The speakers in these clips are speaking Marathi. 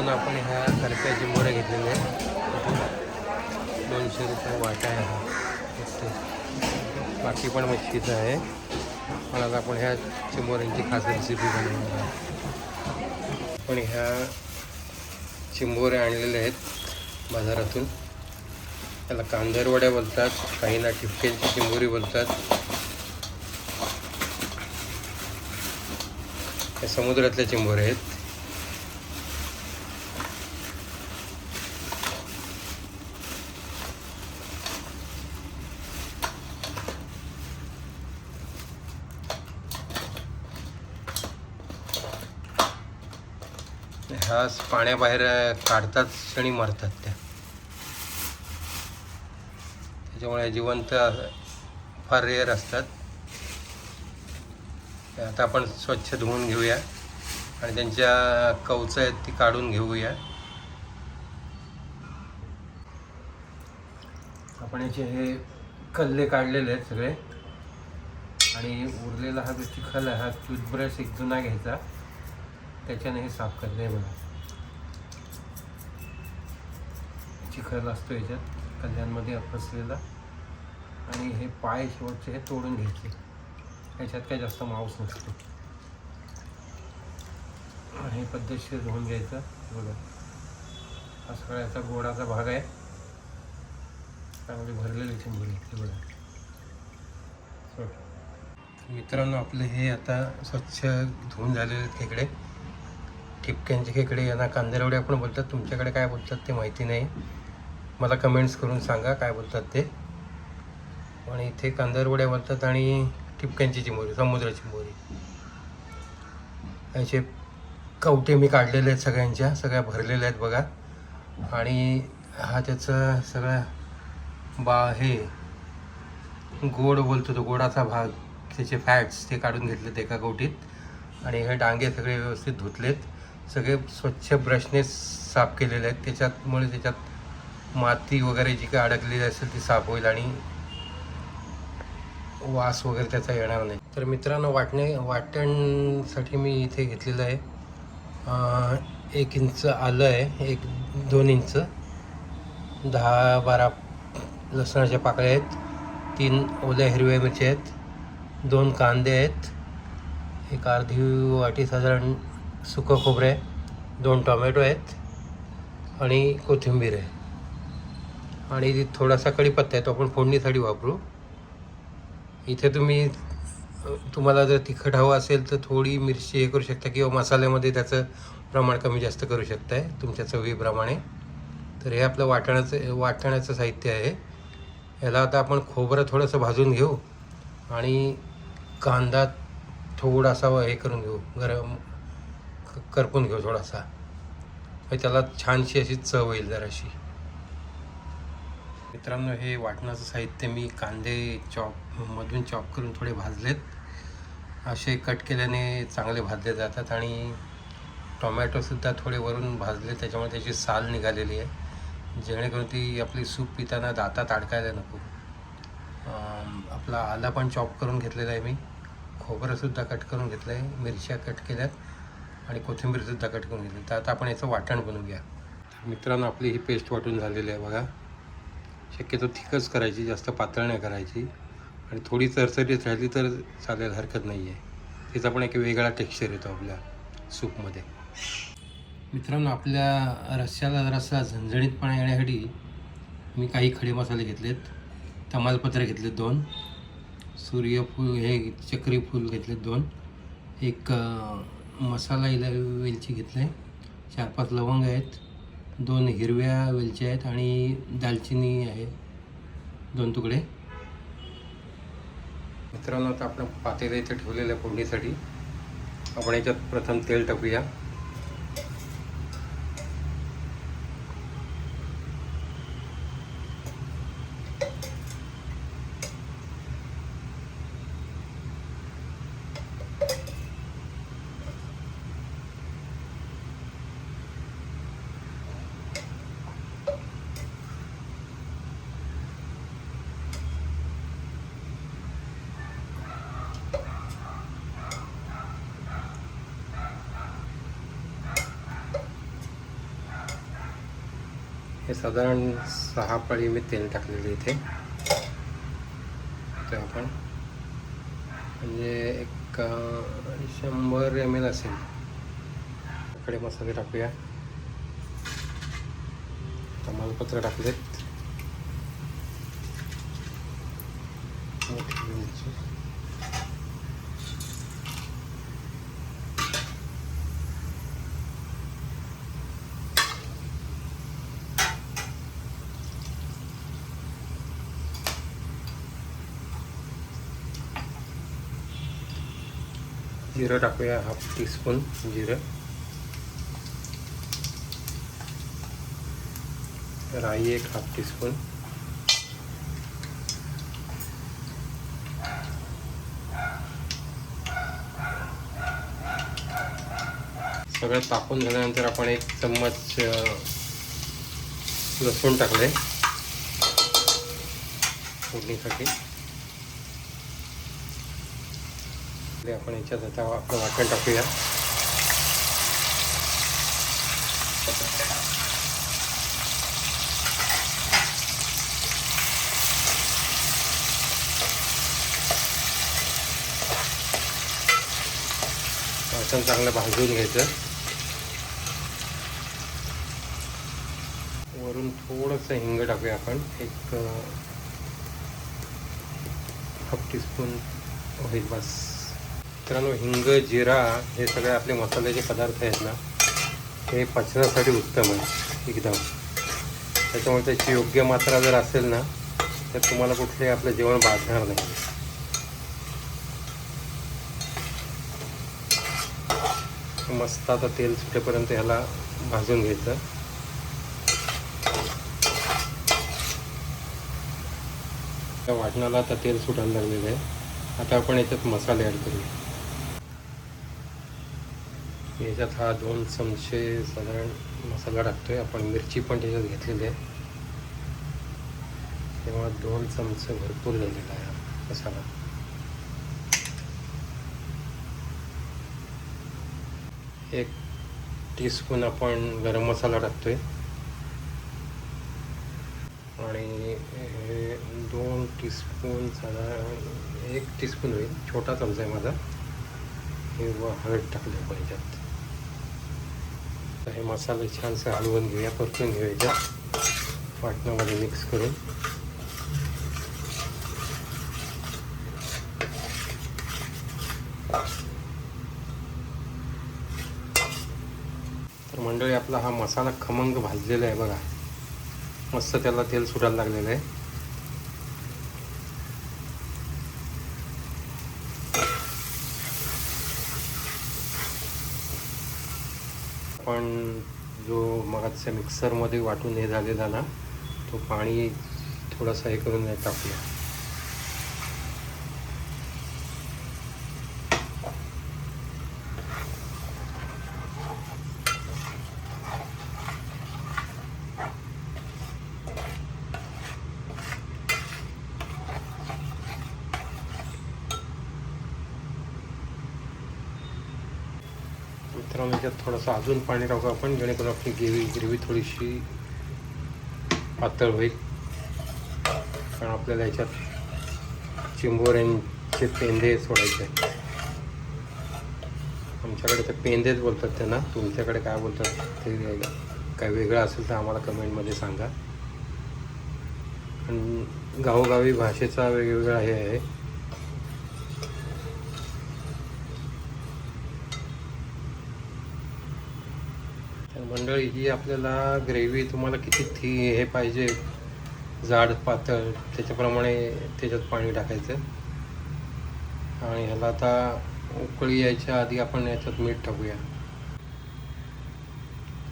मित्रांनो, आपण ह्या करप्या चिंबोऱ्या घेतलेल्या आहेत. 200 रुपये वाटा आहे हा. बाकी पण मच्छीचं आहे. पण आता आपण ह्या चिंबोऱ्यांची खास रेसिपी बनवणार आहे. आपण ह्या चिंबोऱ्या आणलेल्या आहेत बाजारातून. त्याला कांदरवड्या बोलतात, काहींना ठिपक्यांची चिंबोरी बोलतात. या समुद्रातल्या चिंबोऱ्या आहेत. ह्या पाण्याबाहेर काढतात आणि मरतात त्या. त्याच्यामुळे जिवंत फार रेअर असतात. आता आपण स्वच्छ धुवून घेऊया आणि त्यांच्या कवचं आहेत ती काढून घेऊया. आपण याचे हे कल्ले काढलेले आहेत सगळे आणि उरलेला हा जो चिखल आहे हा टूथब्रश एक जुना घ्यायचा, त्याच्याने हे साफ करणे. बघा चिखल असतो याच्यात कल्ल्यांमध्ये फसलेला. आणि हे पाय शेवटचे हे तोडून घ्यायचे. याच्यात काही जास्त मांस नसतो. हे पद्धतशीर धुवून घ्यायचं. बघा हा सगळा याचा गोडाचा भाग आहे. चांगली भरलेली चिंबोरी हे बघा. मित्रांनो, आपले हे आता स्वच्छ धुवून झालेले आहेत खेकडे. ठिपक्यांचे खेकडे यांना कांदेरवड्या पण बोलतात. तुमच्याकडे काय बोलतात ते माहिती नाही. मला कमेंट्स करून सांगा काय बोलतात ते. पण इथे कांदेरवड्या बोलतात आणि ठिपक्यांची चिंबोरी, समुद्र चिंबोरी. याचे कवटे मी काढलेले आहेत सगळ्यांच्या, सगळ्या भरलेल्या आहेत बघा. आणि हा त्याचं सगळा हे गोड बोलतो तो गोडाचा भाग, त्याचे फॅट्स ते काढून घेतलेत एका कवटीत. आणि हे डांगे सगळे व्यवस्थित धुतलेत. सगळे स्वच्छ ब्रशने साफ केलेले आहेत. त्याच्यात माती वगैरे जी काही अडकलेली असेल ती साफ होईल आणि वास वगैरे त्याचा येणार नाही. तर मित्रांनो, वाटणसाठी मी इथे घेतलेलं आहे 1 इंच आलं आहे, 2 इंच, 10-12 लसणाच्या पाकळ्या आहेत, 3 ओल्या हिरव्या मिरच्या आहेत, 2 कांदे आहेत, एक अर्धी वाटी साधारण सुकं खोबरं आहे, 2 टोमॅटो आहेत आणि कोथिंबीर आहे. आणि थोडासा कढीपत्ता आहे, तो आपण फोडणीसाठी वापरू. इथे तुम्हाला जर तिखट हवं असेल तर थोडी मिरची हे करू शकता किंवा मसाल्यामध्ये त्याचं प्रमाण कमी जास्त करू शकताय तुमच्या चवीप्रमाणे. तर हे आपलं वाटण्याचं साहित्य आहे. याला आता आपण खोबरं थोडंसं भाजून घेऊ आणि कांदा थोडासा हे करून घेऊ, गरम करपून घेऊ थोडासा. त्याला छानशी अशी चव येईल जराशी. मित्रांनो, हे वाटणाचं साहित्य मी कांदे मधून चॉप करून थोडे भाजलेत. असे कट केल्याने चांगले भाजले जातात. आणि टोमॅटोसुद्धा थोडे वरून भाजले, त्याच्यामुळे त्याची साल निघालेली आहे, जेणेकरून ती आपली सूप पिताना दातात अडकायला नको. आपला आला पण चॉप करून घेतलेला आहे मी, खोबरंसुद्धा कट करून घेतलं आहे, मिरच्या कट केल्यात आणि कोथिंबीरसुद्धा कट करून घेतली. तर आता आपण याचं वाटण बनवूया. मित्रांनो, आपली ही पेस्ट वाटून झालेली आहे बघा. शक्यतो थिकच करायची, जास्त पातळ नाही करायची. आणि थोडी चरचरीत राहिली तर चालेल, हरकत नाही आहे. तिचा पण एक वेगळा टेक्स्चर येतो आपल्या सूपमध्ये. मित्रांनो, आपल्या रस्स्याला जरासा झणझणीतपणा येण्यासाठी मी काही खडे मसाले घेतलेत. तमालपत्र घेतलेत 2, सूर्यफूल हे चक्री फूल घेतलेत 2, एक मसाला वेलची घेतलं आहे, 4-5 लवंग आहेत, 2 हिरव्या वेलच्या आहेत आणि दालचिनी आहे 2 तुकडे. मित्रांनो, आता आपण पातेलं इथे ठेवलेलं आहे फोडणीसाठी. आपण याच्यात प्रथम तेल टाकूया. हे साधारण 6 पळी मी तेल टाकलेले इथे. तर आपण म्हणजे एक 100 ml असेल. इकडे मसाले टाकूया. तमालपत्र टाकलेत. मोठी मिरची, जिरं टाकूया 1/2 टीस्पून जिरं. राई 1/2 टीस्पून. सगळं टाकून झाल्यानंतर आपण 1 चम्मच लसूण टाकले फोडणीसाठी. आपण याच्यात आता आपलं वाटण टाकूया. वाटण चांगलं भाजून घ्यायचं. वरून थोडंसं हिंग टाकूया आपण. 1/2 टीस्पून होईल बस. मित्रांनो, हिंग, जिरा हे सगळे आपले मसाल्याचे पदार्थ आहेत ना, हे पचनासाठी उत्तम आहे एकदम. त्याच्यामुळे त्याची योग्य मात्रा जर असेल ना तर तुम्हाला कुठले आपलं जेवण बाधणार नाही. मस्त आता तेल सुटेपर्यंत ह्याला भाजून घ्यायचं. त्या वाटणाला आता तेल सुटायला लागलेलं आहे. आता आपण याच्यात मसाले ॲड करूया. याच्यात 2 चमचे साधारण मसाला टाकतोय आपण. मिरची पण त्याच्यात घेतलेली आहे, तेव्हा 2 चमचे भरपूर झालेला आहे मसाला. एक टीस्पून आपण गरम मसाला टाकतोय आणि 2 टीस्पून साधारण 1 टीस्पून होईल, छोटा चमचा आहे माझा. हे हळद टाकले आपण याच्यात. हे मसाले छानसे हलवून घेऊया, परतून घेऊया याच्यात वाटणामध्ये मिक्स करून. तर मंडळी, आपला हा मसाला खमंग भाजलेला आहे बघा. मस्त त्याला तेल सुटायला लागलेलं आहे. आपण जो मगाच्या मिक्सरमध्ये वाटून हे झालेला ना, तो पाणी थोडासा हे करून टाकूया. मित्रांनो, याच्यात थोडंसं अजून पाणी टाकू आपण, जेणेकरून आपली ग्रेव्ही थोडीशी पातळ होईल. कारण आपल्याला याच्यात चिंबोऱ्यांचे पेंदे सोडायचे आहेत. आमच्याकडे ते पेंदेच बोलतात त्यांना, तुमच्याकडे काय बोलतात ते काय वेगळं असेल तर आम्हाला कमेंटमध्ये सांगा. पण गावोगावी भाषेचा वेगवेगळा हे आहे. मंडळी, ही आपल्याला ग्रेव्ही तुम्हाला किती हे पाहिजे, जाड पातळ, त्याच्याप्रमाणे त्याच्यात पाणी टाकायचं. आणि ह्याला आता उकळी यायच्या आधी आपण याच्यात मीठ टाकूया.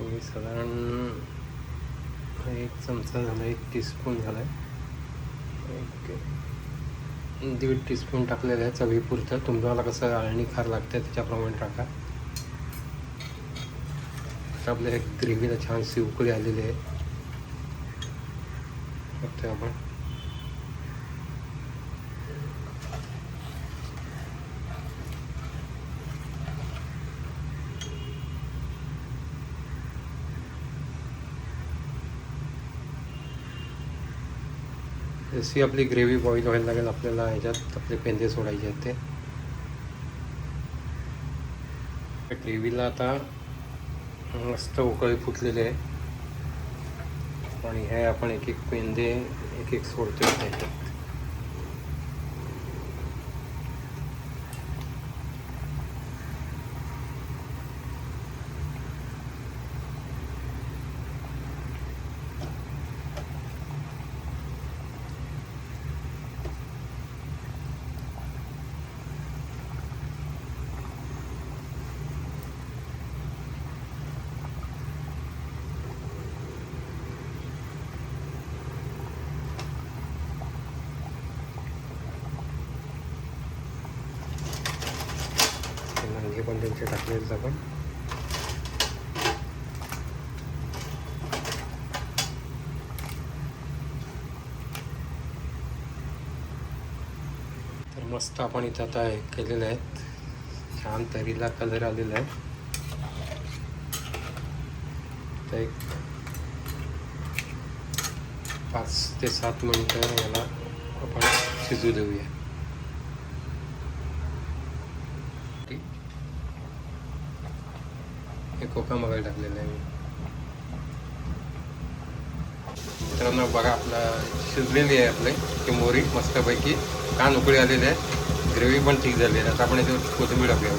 मी साधारण 1 चमचा झाला, 1 टीस्पून झाला आहे, 1.5 टीस्पून टाकलेलं आहे चवीपुरतं. तुम्हाला कसं अळणी खार लागतं त्याच्याप्रमाणे टाका. आपल्या ग्रेव्हीला छानशी उकळी आलेली आहे. बघतोय आपण. जशी आपली ग्रेव्ही बॉईल व्हायला लागेल आपल्याला ह्याच्यात आपले पेंदे सोडायचे आहेत ते ग्रेव्हीला आता मस्त उकळी फुटलेले आहे आणि हे आपण एक एक पेंदे एक एक सोडतोय त्याच्यात. नंगे पण त्यांचे टाकलेच आपण. तर मस्त आपण इथं आता हे केलेले आहेत. छान तरीला कलर आलेला आहे. तर एक 5 ते 7 मिनिटं याला आपण शिजू देऊया. हे कोका मगाई टाकलेलं आहे मी. मित्रांनो बघा आपलं शिजलेली आहे आपले की मोहरी मस्तपैकी कान उकळी आलेले आहे. ग्रेव्ही पण ठीक झाली आहे. आता आपण याच्यावर कोथिंबीर टाकूया.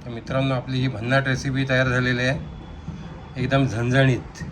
तर मित्रांनो आपली ही भन्नाट रेसिपी तयार झालेली आहे. एकदम झणझणीत.